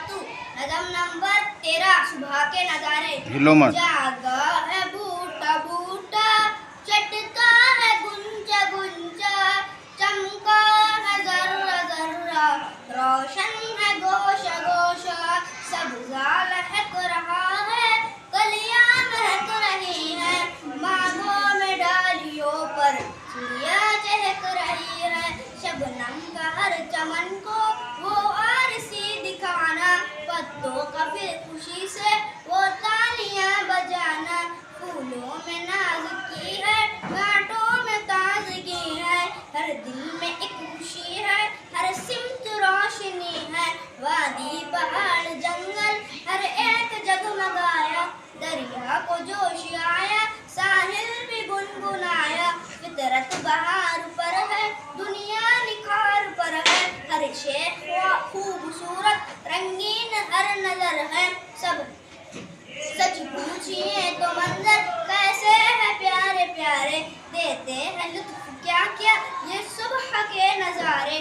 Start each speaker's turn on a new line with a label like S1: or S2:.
S1: तू। नज़म नंबर 13 सुबह के नजारे। जागा है बूटा बूटा, चटका है गुंजा गुंजा, चमका है जर्रा जर्रा, रोशन है गोशा गोशा, सब्ज़ा लहक रहा है, कलियां महक रही है, बागों में डालियों पर चिड़िया चहक रही है। शबनम का हर चमन को वो आरसी दिखाना, पत्तों का फिर खुशी से वो तालियां बजाना। फूलों में नाज़ुकी है, घाटों में ताज़गी है, हर दिल में एक खुशी है, हर सिमत रोशनी है। वादी पहाड़ जंगल हर एक जगमगाया, दरिया को जोश आया, साहिल भी गुनगुनाया। फितरत बहार पर है, दुनिया निखार पर है, हर शे खूबसूरत रंगीन हर नजर है। सब सच पूछिए तो मंजर कैसे है प्यारे प्यारे, देते हैं लुत्फ क्या क्या ये सुबह के नजारे।